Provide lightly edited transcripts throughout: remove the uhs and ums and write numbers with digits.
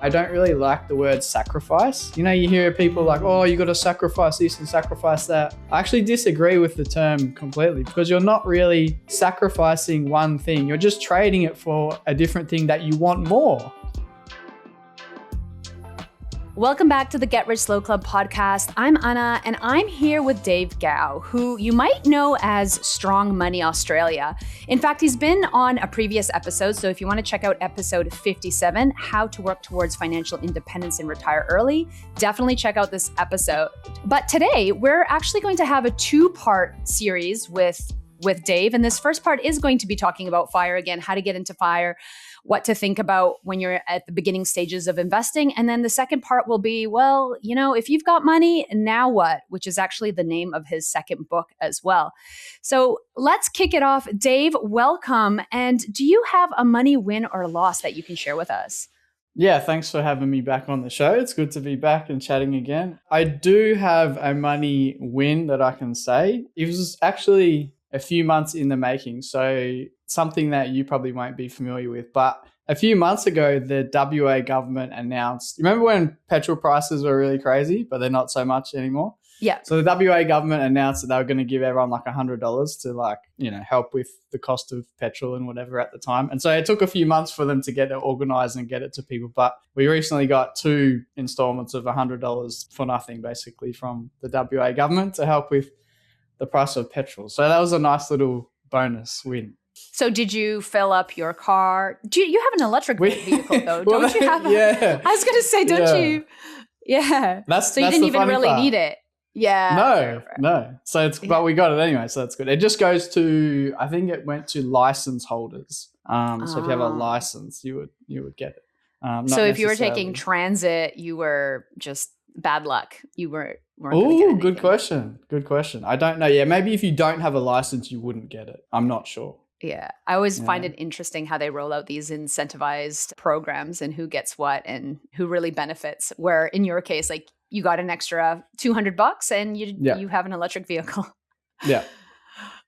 I don't really like the word sacrifice. You know, you hear people like, oh, you got to sacrifice this and sacrifice that. I actually disagree with the term completely because you're not really sacrificing one thing. You're just trading it for a different thing that you want more. Welcome back to the Get Rich Slow Club podcast. I'm Anna, and I'm here with Dave Gow, who you might know as Strong Money Australia. In fact, he's been on a previous episode, so if you want to check out episode 57, How to Work Towards Financial Independence and Retire Early, definitely check out this episode. But today, we're actually going to have a two-part series with Dave, and this first part is going to be talking about FIRE again, how to get into FIRE, what to think about when you're at the beginning stages of investing. And then the second part will be, well, you know, if you've got money, now what? Which is actually the name of his second book as well. So let's kick it off. Dave, welcome. And do you have a money win or loss that you can share with us? Yeah, thanks for having me back on the show. It's good to be back and chatting again. I do have a money win that I can say. It was actually a few months in the making. So something that you probably won't be familiar with. But a few months ago, the WA government announced, remember when petrol prices were really crazy, but they're not so much anymore? Yeah. So the WA government announced that they were going to give everyone like $100 to help with the cost of petrol and whatever at the time. And so it took a few months for them to get it organized and get it to people. But we recently got 2 installments of $100 for nothing, basically, from the WA government to help with the price of petrol. So that was a nice little bonus win. So did you fill up your car? You have an electric vehicle though, well, don't you have? Yeah. I was going to say, don't you? Yeah. So you didn't even really need it. Yeah. No. So but we got it anyway, so that's good. It just goes to, I think it went to license holders. So if you have a license, you would get it. So if you were taking transit, you were just bad luck. You weren't. Oh, good question. I don't know. Yeah, maybe if you don't have a license, you wouldn't get it. I'm not sure. Yeah. I always find it interesting how they roll out these incentivized programs and who gets what and who really benefits. Where in your case, like you got an extra $200 and you have an electric vehicle. Yeah.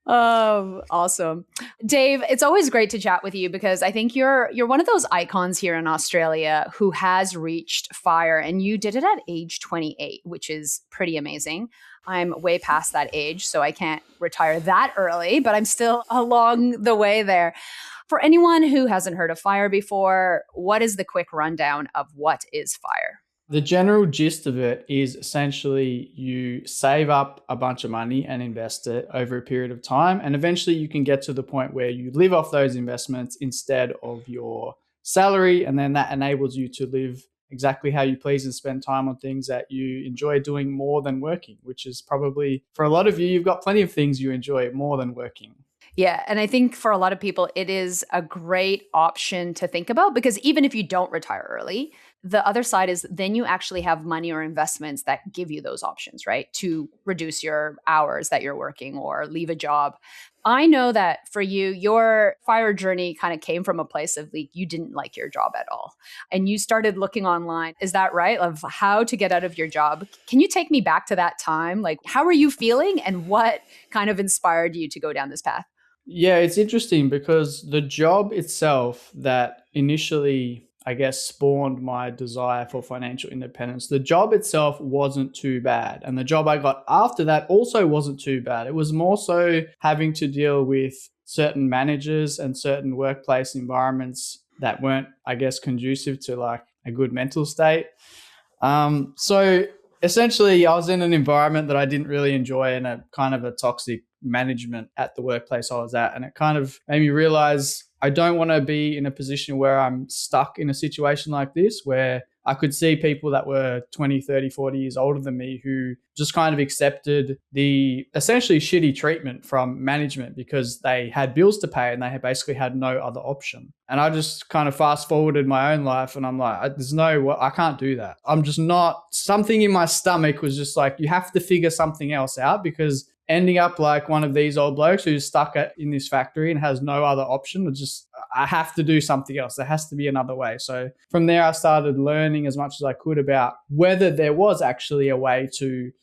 Oh, awesome. Dave, it's always great to chat with you because I think you're one of those icons here in Australia who has reached FIRE, and you did it at age 28, which is pretty amazing. I'm way past that age, so I can't retire that early, but I'm still along the way there. For anyone who hasn't heard of FIRE before, what is the quick rundown of what is FIRE? The general gist of it is essentially you save up a bunch of money and invest it over a period of time. And eventually you can get to the point where you live off those investments instead of your salary. And then that enables you to live exactly how you please and spend time on things that you enjoy doing more than working, which is probably, for a lot of you, you've got plenty of things you enjoy more than working. Yeah. And I think for a lot of people, it is a great option to think about because even if you don't retire early, the other side is then you actually have money or investments that give you those options, right? To reduce your hours that you're working or leave a job. I know that for you, your FIRE journey kind of came from a place of like, you didn't like your job at all. And you started looking online. Is that right? Of how to get out of your job. Can you take me back to that time? Like, how were you feeling and what kind of inspired you to go down this path? Yeah, it's interesting because the job itself that initially, I guess, spawned my desire for financial independence, the job itself wasn't too bad. And the job I got after that also wasn't too bad. It was more so having to deal with certain managers and certain workplace environments that weren't, I guess, conducive to like a good mental state. So essentially, I was in an environment that I didn't really enjoy and a kind of a toxic management at the workplace I was at. And it kind of made me realize I don't want to be in a position where I'm stuck in a situation like this, where I could see people that were 20, 30, 40 years older than me who just kind of accepted the essentially shitty treatment from management because they had bills to pay and they had basically had no other option. And I just kind of fast forwarded my own life and I'm like, I can't do that. I'm just not, something in my stomach was just like, you have to figure something else out because ending up like one of these old blokes who's stuck in this factory and has no other option, I have to do something else. There has to be another way. So from there, I started learning as much as I could about whether there was actually a way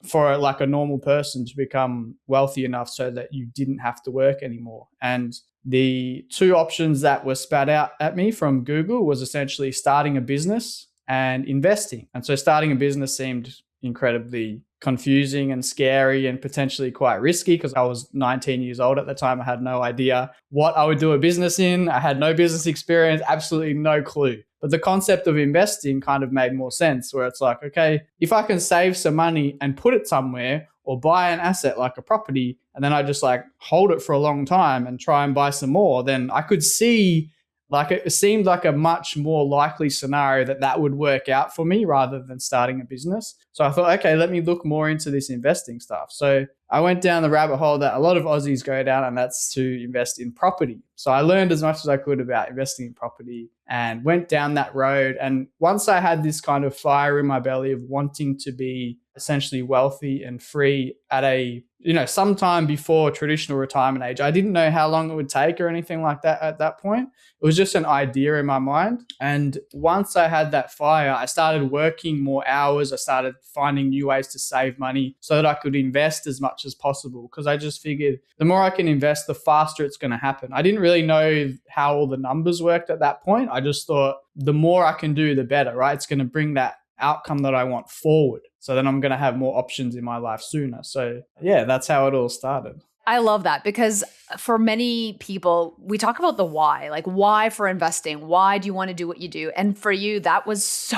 for like a normal person to become wealthy enough so that you didn't have to work anymore. And the 2 options that were spat out at me from Google was essentially starting a business and investing. And so starting a business seemed incredibly confusing and scary and potentially quite risky because I was 19 years old at the time. I had no idea what I would do a business in. I had no business experience, absolutely no clue. But the concept of investing kind of made more sense, where it's like, okay, if I can save some money and put it somewhere or buy an asset like a property, and then I just like hold it for a long time and try and buy some more, then I could see, like, it seemed like a much more likely scenario that would work out for me rather than starting a business. So I thought, okay, let me look more into this investing stuff. So I went down the rabbit hole that a lot of Aussies go down, and that's to invest in property. So I learned as much as I could about investing in property and went down that road. And once I had this kind of fire in my belly of wanting to be essentially wealthy and free at a, sometime before traditional retirement age, I didn't know how long it would take or anything like that at that point. It was just an idea in my mind. And once I had that fire, I started working more hours. I started finding new ways to save money so that I could invest as much as possible, because I just figured the more I can invest, the faster it's going to happen. I didn't really know how all the numbers worked at that point. I just thought the more I can do, the better, right? It's going to bring that outcome that I want forward. So then I'm going to have more options in my life sooner. So yeah, that's how it all started. I love that, because for many people, we talk about the why, like why for investing, why do you want to do what you do? And for you, that was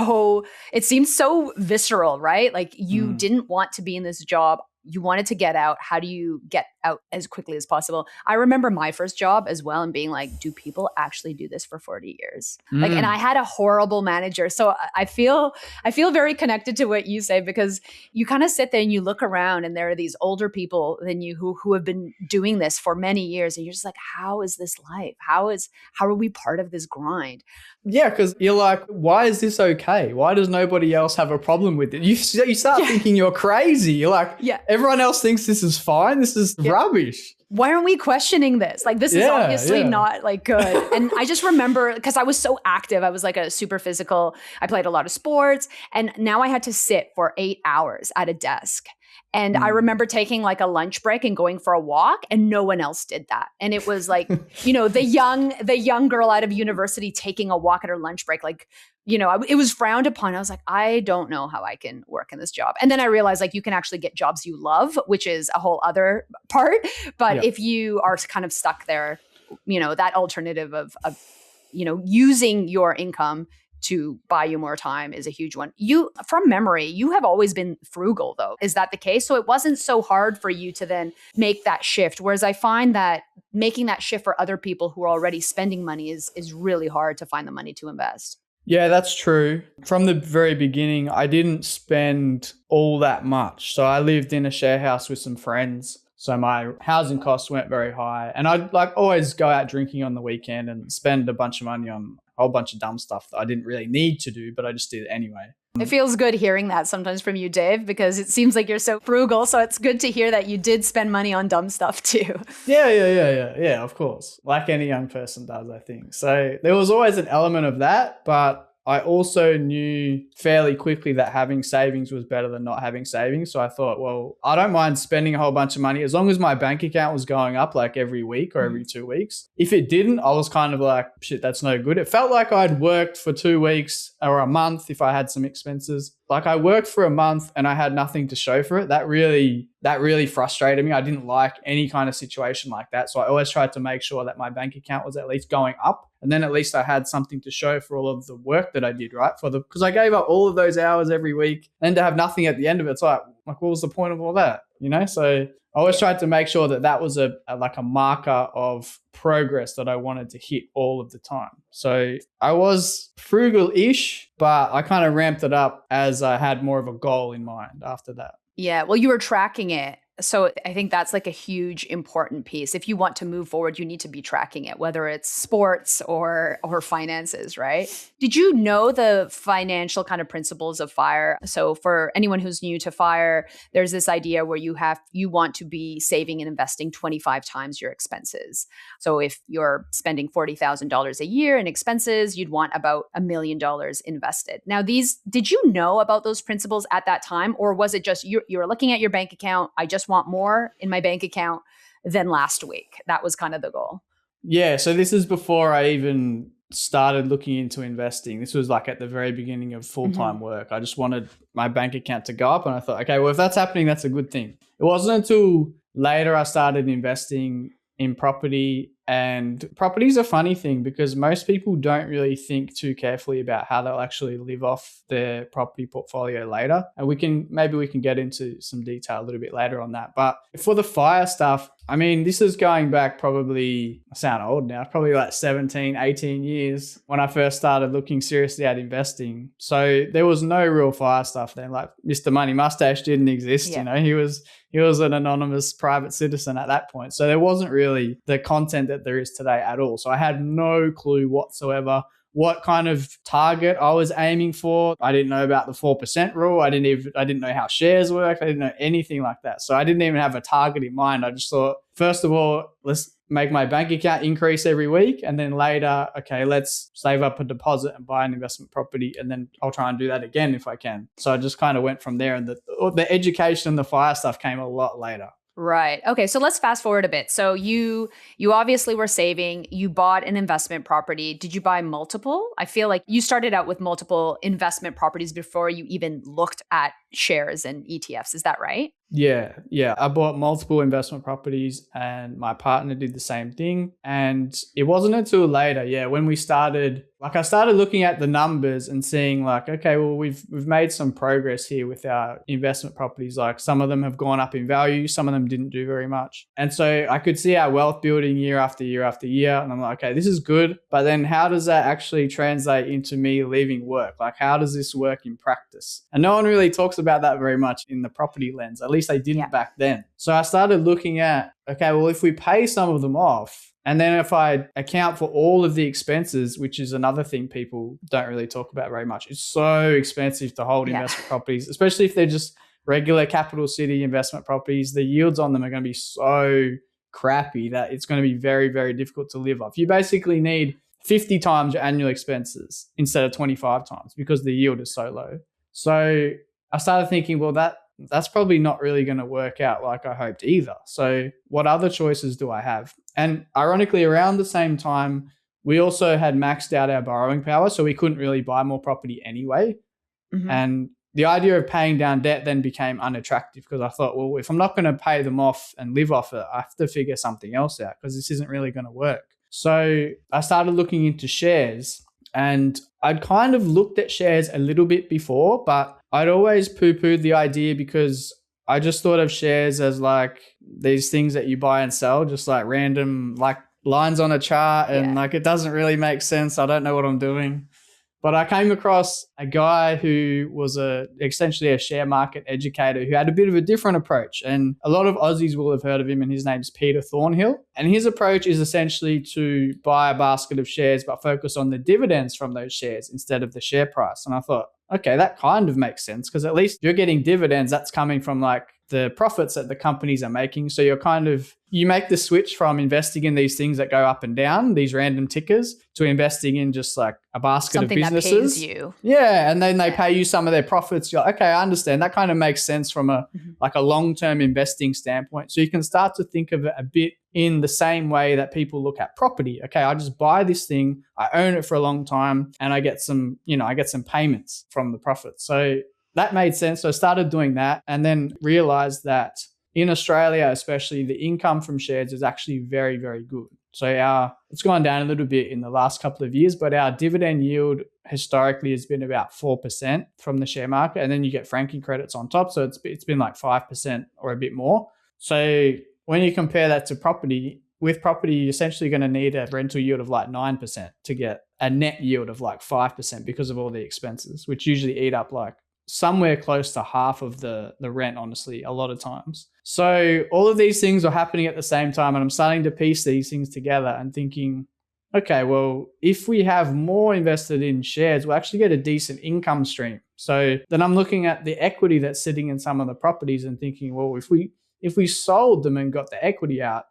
it seems so visceral, right? Like you didn't want to be in this job. You wanted to get out. How do you get out as quickly as possible? I remember my first job as well and being like, do people actually do this for 40 years? Like, and I had a horrible manager. So I feel very connected to what you say, because you kind of sit there and you look around and there are these older people than you who have been doing this for many years. And you're just like, how is this life? How are we part of this grind? Yeah, because you're like, why is this okay? Why does nobody else have a problem with it? You start thinking you're crazy. You're like, everyone else thinks this is fine. This is rubbish. Why aren't we questioning this? Like, this is obviously not like good. And I just remember, because I was so active, I was like a super physical. I played a lot of sports, and now I had to sit for 8 hours at a desk. And I remember taking like a lunch break and going for a walk, and no one else did that. And it was like, the young girl out of university taking a walk at her lunch break, like, it was frowned upon. I was like, I don't know how I can work in this job. And then I realized, like, you can actually get jobs you love, which is a whole other part. But if you are kind of stuck there, that alternative of using your income to buy you more time is a huge one. From memory, you have always been frugal, though. Is that the case? So it wasn't so hard for you to then make that shift. Whereas I find that making that shift for other people who are already spending money is really hard to find the money to invest. Yeah, that's true. From the very beginning, I didn't spend all that much. So I lived in a share house with some friends. So my housing costs weren't very high. And I'd like always go out drinking on the weekend and spend a bunch of money on a whole bunch of dumb stuff that I didn't really need to do, but I just did it anyway. It feels good hearing that sometimes from you, Dave, because it seems like you're so frugal. So it's good to hear that you did spend money on dumb stuff too. Yeah, of course. Like any young person does, I think. So there was always an element of that, but I also knew fairly quickly that having savings was better than not having savings. So I thought, well, I don't mind spending a whole bunch of money as long as my bank account was going up like every week or every 2 weeks. If it didn't, I was kind of like, shit, that's no good. It felt like I'd worked for 2 weeks or a month if I had some expenses. Like I worked for a month and I had nothing to show for it. That really frustrated me. I didn't like any kind of situation like that. So I always tried to make sure that my bank account was at least going up. And then at least I had something to show for all of the work that I did, right? Because I gave up all of those hours every week, and to have nothing at the end of it, it's like what was the point of all that? So I always tried to make sure that was a marker of progress that I wanted to hit all of the time. So I was frugal-ish, but I kind of ramped it up as I had more of a goal in mind after that. Yeah, well, you were tracking it. So I think that's like a huge important piece. If you want to move forward, you need to be tracking it, whether it's sports or finances, right? Did you know the financial kind of principles of FIRE? So for anyone who's new to FIRE, there's this idea where you want to be saving and investing 25 times your expenses. So if you're spending $40,000 a year in expenses, you'd want about $1 million invested. Now, did you know about those principles at that time? Or was it just you're looking at your bank account, I just want more in my bank account than last week? That was kind of the goal. Yeah, so this is before I even started looking into investing, this was like at the very beginning of full-time work. I just wanted my bank account to go up, and I thought, okay, well, if that's happening, that's a good thing. It wasn't until later I started investing in property. And property is a funny thing because most people don't really think too carefully about how they'll actually live off their property portfolio later. And maybe we can get into some detail a little bit later on that. But for the fire stuff, I mean, this is going back probably, I sound old now, probably like 17, 18 years when I first started looking seriously at investing. So there was no real fire stuff then. Like Mr Money Mustache didn't exist. Yeah. You know, he was an anonymous private citizen at that point. So there wasn't really the content that there is today at all. So I had no clue whatsoever what kind of target I was aiming for. I didn't know about the 4% rule. I didn't know how shares work. I didn't know anything like that. So I didn't even have a target in mind. I just thought, first of all, let's make my bank account increase every week. And then later, okay, let's save up a deposit and buy an investment property. And then I'll try and do that again if I can. So I just kind of went from there. And the education and the fire stuff came a lot later. Right. Okay. So let's fast forward a bit. So you obviously were saving, you bought an investment property. Did you buy multiple? I feel like you started out with multiple investment properties before you even looked at shares and ETFs. Is that right? Yeah. I bought multiple investment properties and my partner did the same thing. And it wasn't until later, when we started, I started looking at the numbers and seeing like, okay, well, we've made some progress here with our investment properties. Like some of them have gone up in value, some of them didn't do very much. And so I could see our wealth building year after year after year. And I'm like, okay, this is good. But then how does that actually translate into me leaving work? Like, how does this work in practice? And no one really talks about that very much in the property lens. At least they didn't back then. So I started looking at, okay, well, if we pay some of them off, and then if I account for all of the expenses, which is another thing people don't really talk about very much. It's so expensive to hold investment properties, especially if they're just regular capital city investment properties. The yields on them are going to be so crappy that it's going to be very, very difficult to live off. You basically need 50 times your annual expenses instead of 25 times because the yield is so low. So I started thinking, well, that's probably not really going to work out like I hoped either. So what other choices do I have? And ironically, around the same time, we also had maxed out our borrowing power, so we couldn't really buy more property anyway. And the idea of paying down debt then became unattractive because I thought, well, if I'm not going to pay them off and live off it, I have to figure something else out because this isn't really going to work. So I started looking into shares, and I'd kind of looked at shares a little bit before, but I'd always poo-pooed the idea because I just thought of shares as like these things that you buy and sell, just like random like lines on a chart, and like it doesn't really make sense. I don't know what I'm doing. But I came across a guy who was essentially a share market educator who had a bit of a different approach. And a lot of Aussies will have heard of him, and his name's Peter Thornhill. And his approach is essentially to buy a basket of shares but focus on the dividends from those shares instead of the share price. And I thought, okay, that kind of makes sense because at least you're getting dividends that's coming from like the profits that the companies are making. So you make the switch from investing in these things that go up and down, these random tickers, to investing in just like a basket of businesses. Something that pays you. Yeah, and then they pay you some of their profits. You're like, okay, I understand. That kind of makes sense from a long-term investing standpoint. So you can start to think of it a bit in the same way that people look at property. Okay, I just buy this thing, I own it for a long time, and I get some payments from the profits. So that made sense. So I started doing that and then realized that in Australia, especially, the income from shares is actually very, very good. So it's gone down a little bit in the last couple of years, but our dividend yield historically has been about 4% from the share market. And then you get franking credits on top. So it's been like 5% or a bit more. So when you compare that to property, with property, you're essentially going to need a rental yield of like 9% to get a net yield of like 5% because of all the expenses, which usually eat up like somewhere close to half of the rent, honestly, a lot of times. So all of these things are happening at the same time, and I'm starting to piece these things together and thinking, okay, well, if we have more invested in shares, we'll actually get a decent income stream. So then I'm looking at the equity that's sitting in some of the properties and thinking, well, if we sold them and got the equity out,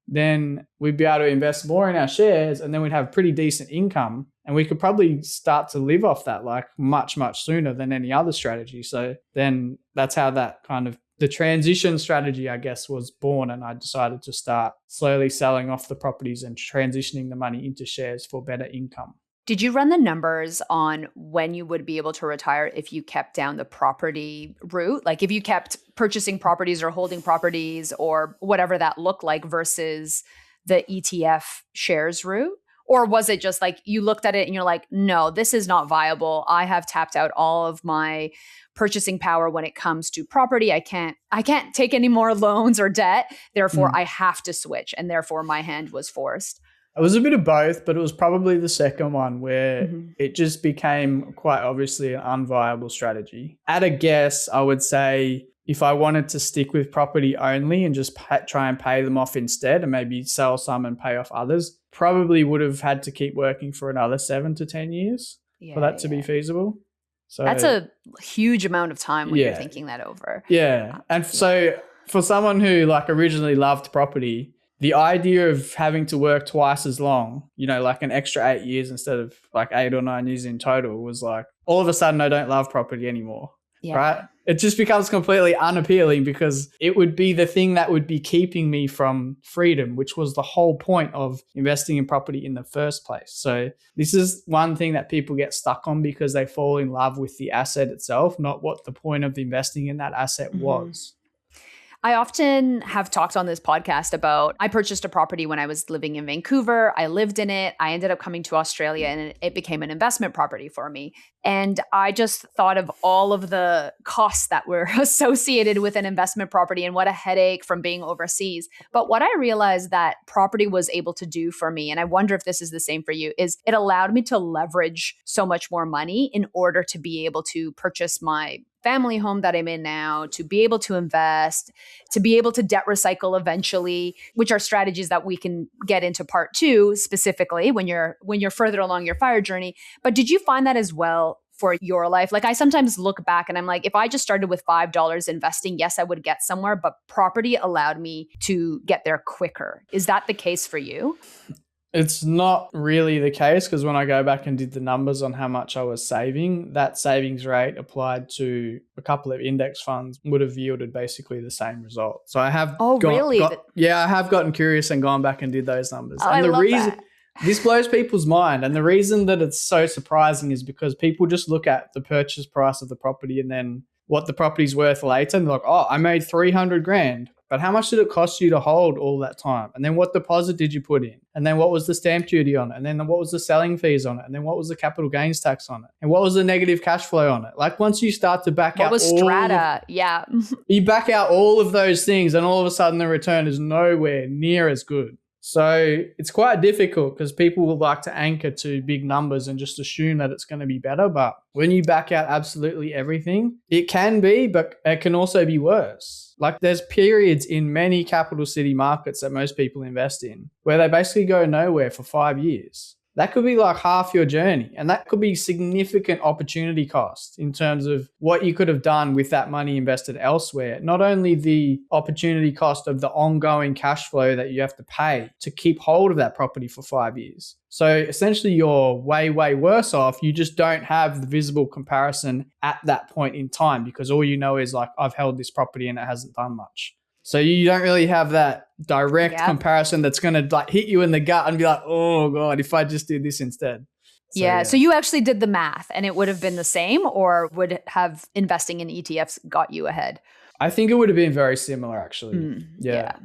then we'd be able to invest more in our shares, and then we'd have pretty decent income, and we could probably start to live off that like much, much sooner than any other strategy. So then that's how that kind of the transition strategy, I guess, was born. And I decided to start slowly selling off the properties and transitioning the money into shares for better income. Did you run the numbers on when you would be able to retire if you kept down the property route? Like if you kept purchasing properties or holding properties or whatever that looked like versus the ETF shares route? Or was it just like you looked at it and you're like, no, this is not viable. I have tapped out all of my purchasing power when it comes to property. I can't take any more loans or debt. Therefore, I have to switch. And therefore my hand was forced. It was a bit of both, but it was probably the second one where it just became quite obviously an unviable strategy. At a guess, I would say if I wanted to stick with property only and just try and pay them off instead and maybe sell some and pay off others, probably would have had to keep working for another 7 to 10 years for that to be feasible. So that's a huge amount of time when you're thinking that over. Yeah. And so for someone who like originally loved property, the idea of having to work twice as long, like an extra 8 years instead of like 8 or 9 years in total was like, all of a sudden I don't love property anymore, right? It just becomes completely unappealing because it would be the thing that would be keeping me from freedom, which was the whole point of investing in property in the first place. So this is one thing that people get stuck on because they fall in love with the asset itself, not what the point of investing in that asset was. I often have talked on this podcast about I purchased a property when I was living in Vancouver. I lived in it. I ended up coming to Australia and it became an investment property for me. And I just thought of all of the costs that were associated with an investment property and what a headache from being overseas. But what I realized that property was able to do for me, and I wonder if this is the same for you, is it allowed me to leverage so much more money in order to be able to purchase my family home that I'm in now, to be able to invest, to be able to debt recycle eventually, which are strategies that we can get into part 2 specifically when you're further along your FIRE journey. But did you find that as well for your life? Like I sometimes look back and I'm like, if I just started with $5 investing, yes, I would get somewhere, but property allowed me to get there quicker. Is that the case for you? It's not really the case because when I go back and did the numbers on how much I was saving, that savings rate applied to a couple of index funds would have yielded basically the same result. So I have I have gotten curious and gone back and did those numbers. Oh, and I love that. This blows people's mind. And the reason that it's so surprising is because people just look at the purchase price of the property and then what the property's worth later and they're like, oh, I made 300 grand. But how much did it cost you to hold all that time? And then what deposit did you put in? And then what was the stamp duty on it? And then what was the selling fees on it? And then what was the capital gains tax on it? And what was the negative cash flow on it? Like once you start to back out, what was strata? You back out all of those things and all of a sudden the return is nowhere near as good. So it's quite difficult because people would like to anchor to big numbers and just assume that it's going to be better. But when you back out absolutely everything, it can be, but it can also be worse. Like there's periods in many capital city markets that most people invest in where they basically go nowhere for 5 years. That could be like half your journey, and that could be significant opportunity cost in terms of what you could have done with that money invested elsewhere. Not only the opportunity cost of the ongoing cash flow that you have to pay to keep hold of that property for 5 years. So essentially you're way, way worse off. You just don't have the visible comparison at that point in time because all you know is like, I've held this property and it hasn't done much. So you don't really have that direct comparison that's going to like hit you in the gut and be like, oh God, if I just did this instead. So you actually did the math and it would have been the same, or would have investing in ETFs got you ahead? I think it would have been very similar actually. Yeah.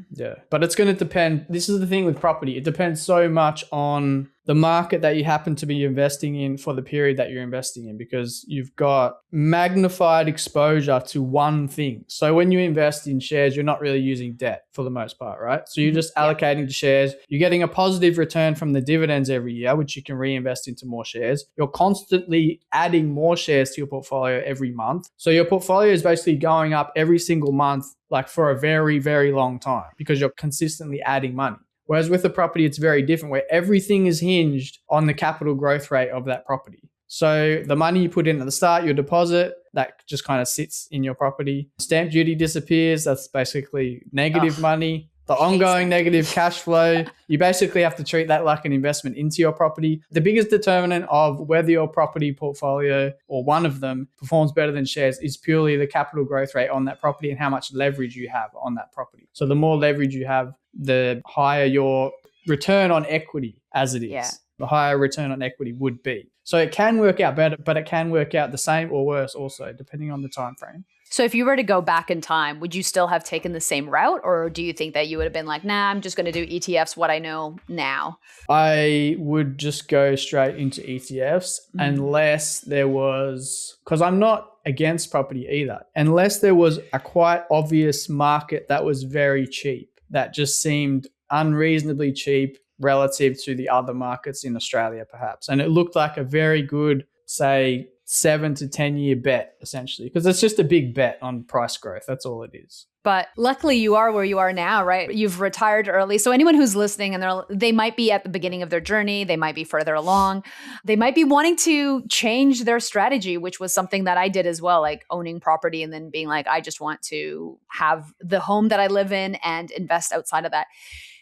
But it's going to depend. This is the thing with property. It depends so much on the market that you happen to be investing in for the period that you're investing in, because you've got magnified exposure to one thing. So when you invest in shares, you're not really using debt for the most part, right? So you're just allocating to shares. You're getting a positive return from the dividends every year, which you can reinvest into more shares. You're constantly adding more shares to your portfolio every month. So your portfolio is basically going up every single month, like for a very, very long time, because you're consistently adding money. Whereas with a property, it's very different, where everything is hinged on the capital growth rate of that property. So the money you put in at the start, your deposit, that just kind of sits in your property. Stamp duty disappears. That's basically negative money. The ongoing negative cash flow, you basically have to treat that like an investment into your property. The biggest determinant of whether your property portfolio or one of them performs better than shares is purely the capital growth rate on that property and how much leverage you have on that property. So the more leverage you have, the higher your return on equity as it is. the higher return on equity would be. So it can work out better, but it can work out the same or worse also, depending on the time frame. So if you were to go back in time, would you still have taken the same route? Or do you think that you would have been like, nah, I'm just going to do ETFs, what I know now? I would just go straight into ETFs unless there was, because I'm not against property either, unless there was a quite obvious market that was very cheap, that just seemed unreasonably cheap relative to the other markets in Australia, perhaps. And it looked like a very good, say, 7 to 10 year bet, essentially, because it's just a big bet on price growth. That's all it is. But luckily you are where you are now, right? You've retired early. So anyone who's listening and they might be at the beginning of their journey, they might be further along, they might be wanting to change their strategy, which was something that I did as well, like owning property and then being like, I just want to have the home that I live in and invest outside of that.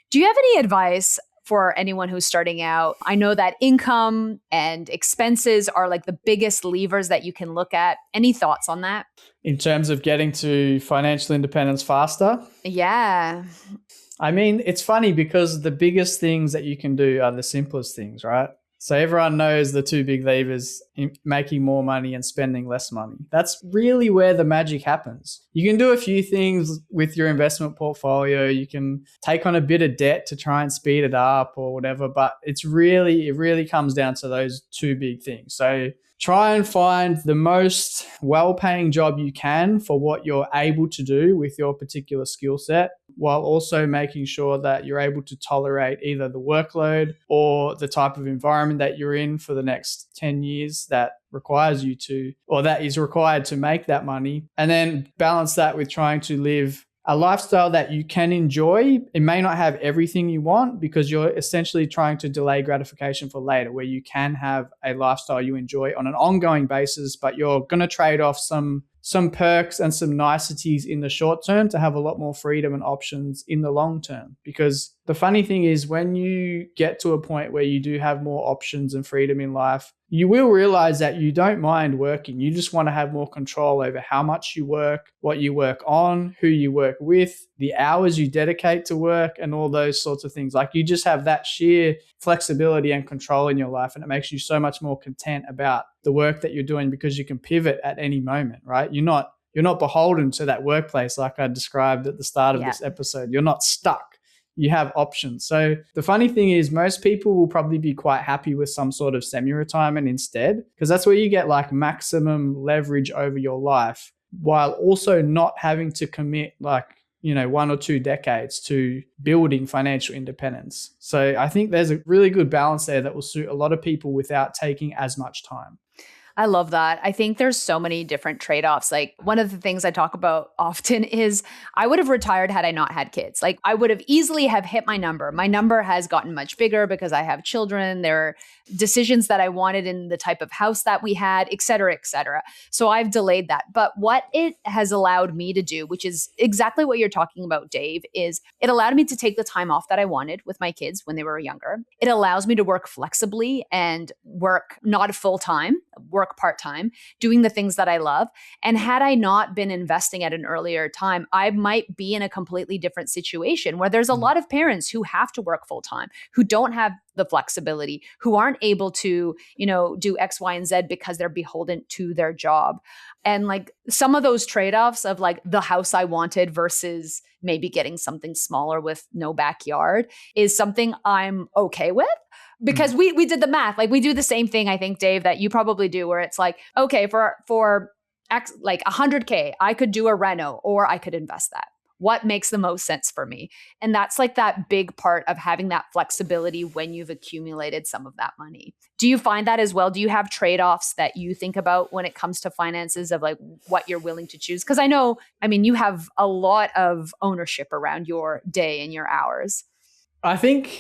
Do you have any advice for anyone who's starting out? I know that income and expenses are like the biggest levers that you can look at. Any thoughts on that? In terms of getting to financial independence faster? Yeah. I mean, it's funny because the biggest things that you can do are the simplest things, right? So everyone knows the two big levers, making more money and spending less money. That's really where the magic happens. You can do a few things with your investment portfolio. You can take on a bit of debt to try and speed it up or whatever, but it really comes down to those two big things. So try and find the most well-paying job you can for what you're able to do with your particular skill set, while also making sure that you're able to tolerate either the workload or the type of environment that you're in for the next 10 years that requires you to, or that is required to make that money. And then balance that with trying to live a lifestyle that you can enjoy. It may not have everything you want because you're essentially trying to delay gratification for later, where you can have a lifestyle you enjoy on an ongoing basis, but you're going to trade off some perks and some niceties in the short term to have a lot more freedom and options in the long term. Because the funny thing is, when you get to a point where you do have more options and freedom in life, you will realize that you don't mind working. You just want to have more control over how much you work, what you work on, who you work with, the hours you dedicate to work, and all those sorts of things. Like, you just have that sheer flexibility and control in your life, and it makes you so much more content about the work that you're doing because you can pivot at any moment, right? You're not beholden to that workplace like I described at the start of this episode. You're not stuck. You have options. So the funny thing is, most people will probably be quite happy with some sort of semi-retirement instead, because that's where you get like maximum leverage over your life while also not having to commit 1 or 2 decades to building financial independence. So I think there's a really good balance there that will suit a lot of people without taking as much time. I love that. I think there's so many different trade-offs. Like, one of the things I talk about often is I would have retired had I not had kids. Like, I would have easily have hit my number. My number has gotten much bigger because I have children. There are decisions that I wanted in the type of house that we had, et cetera, et cetera. So I've delayed that. But what it has allowed me to do, which is exactly what you're talking about, Dave, is it allowed me to take the time off that I wanted with my kids when they were younger. It allows me to work flexibly and work not full-time, work part-time, doing the things that I love. And had I not been investing at an earlier time, I might be in a completely different situation where there's a lot of parents who have to work full-time, who don't have the flexibility, who aren't able to, do X, Y, and Z because they're beholden to their job. And like, some of those trade-offs of like the house I wanted versus maybe getting something smaller with no backyard is something I'm okay with. Because we did the math. Like, we do the same thing, I think, Dave, that you probably do, where it's like, okay, for X, like 100K, I could do a reno or I could invest that. What makes the most sense for me? And that's like that big part of having that flexibility when you've accumulated some of that money. Do you find that as well? Do you have trade-offs that you think about when it comes to finances of like what you're willing to choose? Because you have a lot of ownership around your day and your hours. I think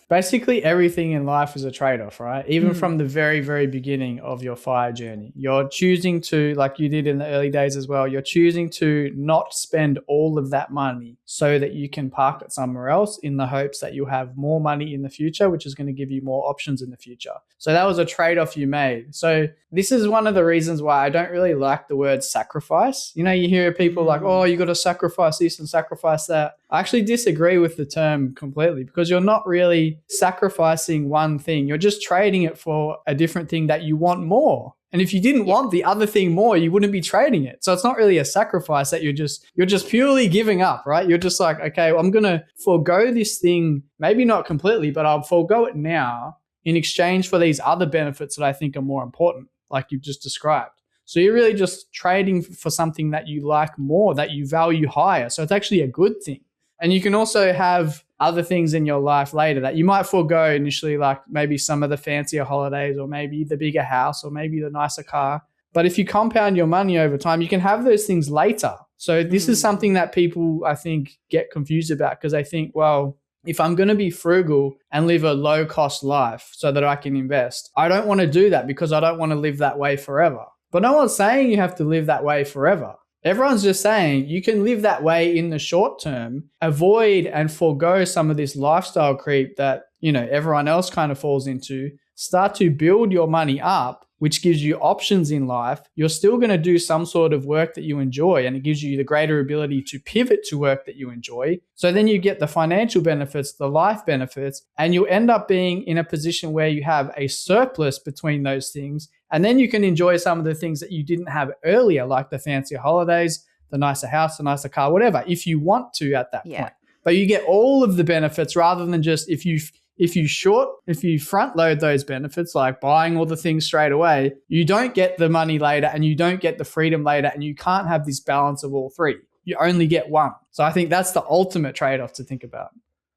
basically everything in life is a trade-off, right? Even from the very, very beginning of your FIRE journey, you're choosing to, like you did in the early days as well, you're choosing to not spend all of that money so that you can park it somewhere else in the hopes that you'll have more money in the future, which is going to give you more options in the future. So that was a trade-off you made. So this is one of the reasons why I don't really like the word sacrifice. You know, you hear people like, oh, you got to sacrifice this and sacrifice that. I actually disagree with the term completely, because you're not really sacrificing one thing. You're just trading it for a different thing that you want more. And if you didn't want the other thing more, you wouldn't be trading it. So it's not really a sacrifice that you're just purely giving up, right? You're just like, okay, well, I'm going to forego this thing, maybe not completely, but I'll forego it now in exchange for these other benefits that I think are more important, like you've just described. So you're really just trading for something that you like more, that you value higher. So it's actually a good thing. And you can also have other things in your life later that you might forego initially, like maybe some of the fancier holidays, or maybe the bigger house, or maybe the nicer car. But if you compound your money over time, you can have those things later. So this is something that people, I think, get confused about, because they think, well, if I'm going to be frugal and live a low cost life so that I can invest, I don't want to do that because I don't want to live that way forever. But no one's saying you have to live that way forever. Everyone's just saying you can live that way in the short term, avoid and forego some of this lifestyle creep that, you know, everyone else kind of falls into, start to build your money up, which gives you options in life. You're still going to do some sort of work that you enjoy, and it gives you the greater ability to pivot to work that you enjoy. So then you get the financial benefits, the life benefits, and you end up being in a position where you have a surplus between those things. And then you can enjoy some of the things that you didn't have earlier, like the fancier holidays, the nicer house, the nicer car, whatever, if you want to at that point. But you get all of the benefits rather than just if you front load those benefits, like buying all the things straight away, you don't get the money later and you don't get the freedom later, and you can't have this balance of all three. You only get one. So I think that's the ultimate trade-off to think about.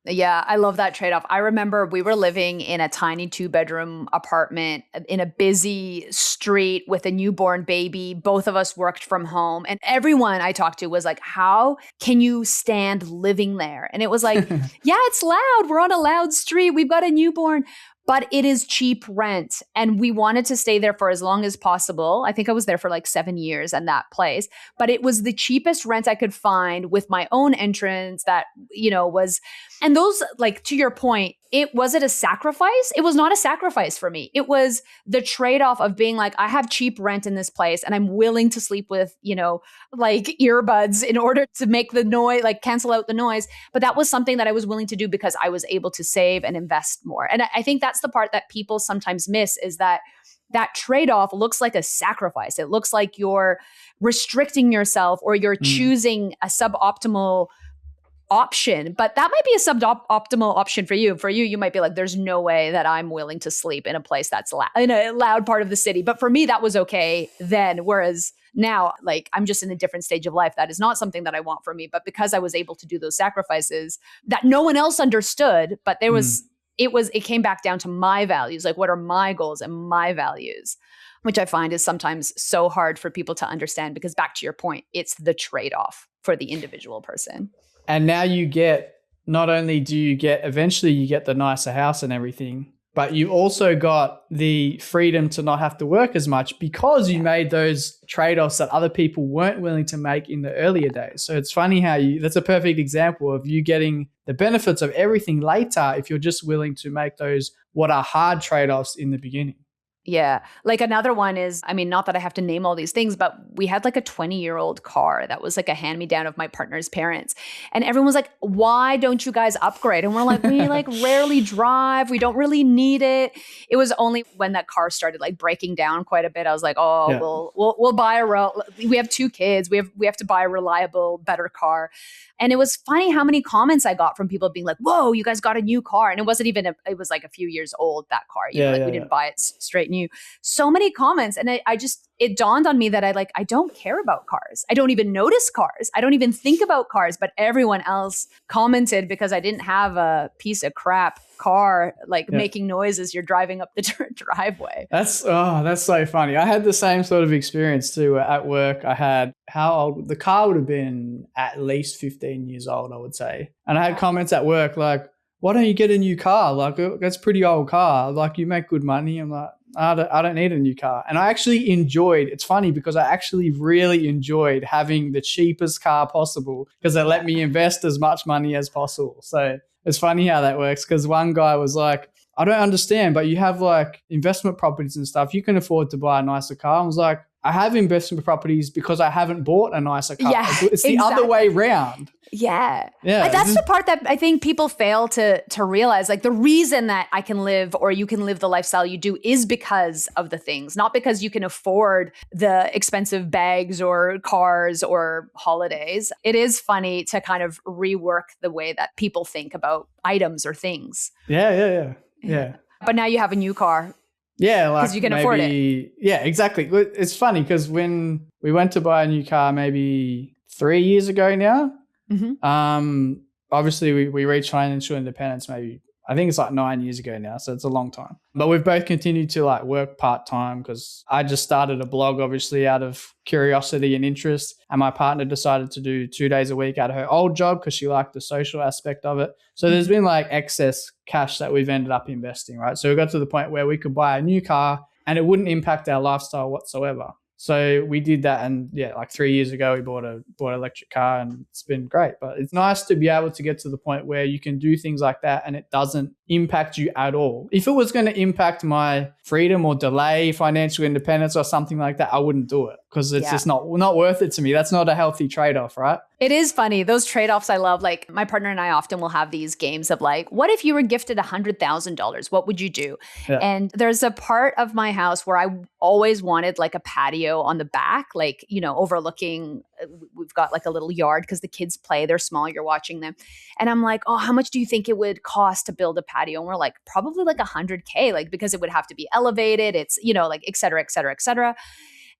Yeah, I love that trade-off. I remember we were living in a tiny 2-bedroom apartment in a busy street with a newborn baby. Both of us worked from home, and everyone I talked to was like, how can you stand living there? And it was like, yeah, it's loud. We're on a loud street. We've got a newborn. But it is cheap rent. And we wanted to stay there for as long as possible. I think I was there for like 7 years in that place. But it was the cheapest rent I could find with my own entrance that, you know, was, and those, like, to your point, was it a sacrifice? It was not a sacrifice for me. It was the trade-off of being like, I have cheap rent in this place and I'm willing to sleep with, you know, like earbuds in order to make the noise, like cancel out the noise. But that was something that I was willing to do because I was able to save and invest more. And I think that's the part that people sometimes miss, is that trade-off looks like a sacrifice. It looks like you're restricting yourself, or you're choosing a suboptimal option, but that might be a suboptimal option for you. For you, you might be like, there's no way that I'm willing to sleep in a place that's in a loud part of the city. But for me, that was okay then. Whereas now, like, I'm just in a different stage of life. That is not something that I want for me. But because I was able to do those sacrifices that no one else understood, but there was, it came back down to my values. Like, what are my goals and my values? Which I find is sometimes so hard for people to understand, because back to your point, it's the trade-off for the individual person. And now you get, not only do you get, eventually you get the nicer house and everything, but you also got the freedom to not have to work as much because you made those trade-offs that other people weren't willing to make in the earlier days. So it's funny how that's a perfect example of you getting the benefits of everything later if you're just willing to make those what are hard trade-offs in the beginning. Yeah. Like, another one is, I mean, not that I have to name all these things, but we had like a 20-year-old car that was like a hand-me-down of my partner's parents. And everyone was like, why don't you guys upgrade? And we're like, we like rarely drive. We don't really need it. It was only when that car started like breaking down quite a bit, I was like, we'll buy we have 2 kids. We have to buy a reliable, better car. And it was funny how many comments I got from people being like, whoa, you guys got a new car. And it wasn't even, it was like a few years old, that car. We didn't buy it straight new. So many comments. And it dawned on me that I don't care about cars. I don't even notice cars. I don't even think about cars, but everyone else commented because I didn't have a piece of crap car, making noise as you're driving up the driveway. That's so funny. I had the same sort of experience too at work. I had, how old? The car would have been at least 15 years old, I would say. And I had comments at work like, why don't you get a new car? Like, that's a pretty old car. Like, you make good money. I'm like, I don't need a new car. And I actually enjoyed, it's funny because I actually really enjoyed having the cheapest car possible because it let me invest as much money as possible. So it's funny how that works, because one guy was like, I don't understand, but you have like investment properties and stuff. You can afford to buy a nicer car. I was like, I have investment properties because I haven't bought a nicer car. Yeah, It's the other way round. Yeah. Yeah. That's the part that I think people fail to realize. Like the reason that I can live or you can live the lifestyle you do is because of the things, not because you can afford the expensive bags or cars or holidays. It is funny to kind of rework the way that people think about items or things. Yeah. But now you have a new car. Yeah, like because you can afford it. Yeah, exactly. It's funny because when we went to buy a new car maybe 3 years ago now, obviously we reached financial independence maybe, I think it's like 9 years ago now, so it's a long time. But we've both continued to like work part-time because I just started a blog obviously out of curiosity and interest, and my partner decided to do 2 days a week out of her old job because she liked the social aspect of it. So there's been like excess cash that we've ended up investing, right? So we got to the point where we could buy a new car and it wouldn't impact our lifestyle whatsoever. So we did that, and yeah, like 3 years ago, we bought an electric car, and it's been great. But it's nice to be able to get to the point where you can do things like that and it doesn't impact you at all. If it was going to impact my freedom or delay financial independence or something like that, I wouldn't do it because it's just not worth it to me. That's not a healthy trade-off, right? It is funny. Those trade-offs I love. Like my partner and I often will have these games of like, what if you were gifted $100,000? What would you do? Yeah. And there's a part of my house where I always wanted like a patio on the back, like, you know, overlooking, we've got like a little yard because the kids play, they're small, you're watching them. And I'm like, oh, how much do you think it would cost to build a patio? And we're like, probably like $100K, like because it would have to be elevated. It's, you know, like et cetera, et cetera, et cetera.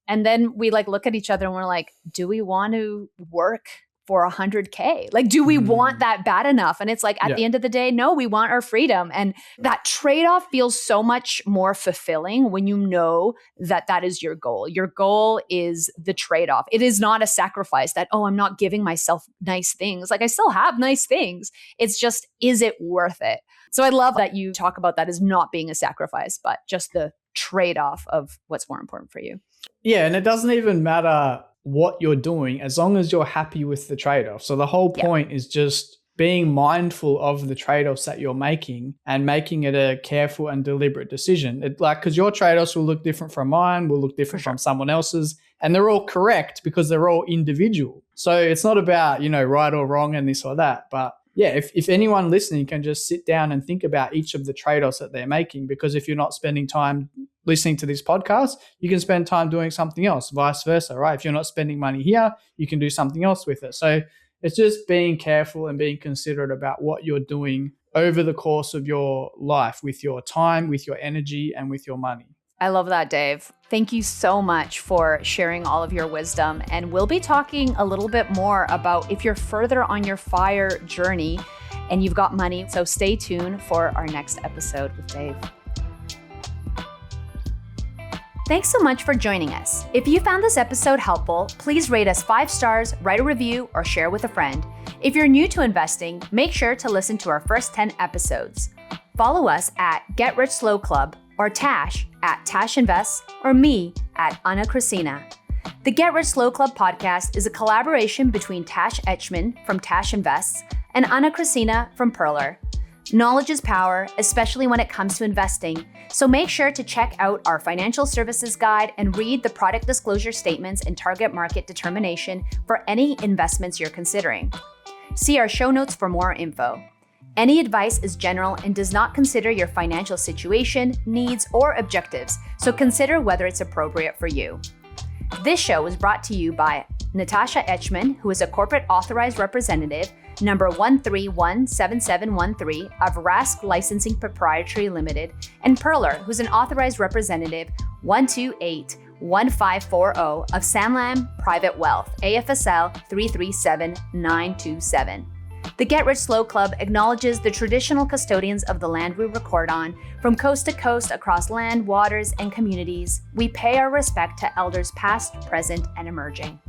And then we like look at each other and we're like, do we want to work for $100K? Like, do we want that bad enough? And it's like, at the end of the day, no, we want our freedom. And that trade-off feels so much more fulfilling when you know that that is your goal. Your goal is the trade-off. It is not a sacrifice that, oh, I'm not giving myself nice things. Like I still have nice things. It's just, is it worth it? So I love that you talk about that as not being a sacrifice, but just the trade-off of what's more important for you. Yeah. And it doesn't even matter what you're doing as long as you're happy with the trade-off. So the whole point is just being mindful of the trade-offs that you're making and making it a careful and deliberate decision. Because your trade-offs will look different from mine, will look different from someone else's, and they're all correct because they're all individual. So it's not about, you know, right or wrong and this or that. But yeah, if anyone listening can just sit down and think about each of the trade-offs that they're making, because if you're not spending time listening to this podcast, you can spend time doing something else, vice versa, right? If you're not spending money here, you can do something else with it. So it's just being careful and being considerate about what you're doing over the course of your life with your time, with your energy, and with your money. I love that, Dave. Thank you so much for sharing all of your wisdom. And we'll be talking a little bit more about if you're further on your FIRE journey and you've got money. So stay tuned for our next episode with Dave. Thanks so much for joining us. If you found this episode helpful, please rate us 5 stars, write a review, or share with a friend. If you're new to investing, make sure to listen to our first 10 episodes. Follow us at Get Rich Slow Club or Tash at Tash Invests or me at Anna Christina. The Get Rich Slow Club podcast is a collaboration between Tash Etchman from Tash Invests and Anna Christina from Perler. Knowledge is power, especially when it comes to investing. So make sure to check out our financial services guide and read the product disclosure statements and target market determination for any investments you're considering. See our show notes for more info. Any advice is general and does not consider your financial situation, needs, or objectives, so consider whether it's appropriate for you. This show was brought to you by Natasha Etchman, who is a corporate authorized representative, number 1317713 of Rask Licensing Proprietary Limited, and Perler, who's an authorized representative 1281540 of Sanlam Private Wealth, AFSL 337927. The Get Rich Slow Club acknowledges the traditional custodians of the land we record on, from coast to coast across land, waters, and communities. We pay our respect to elders past, present, and emerging.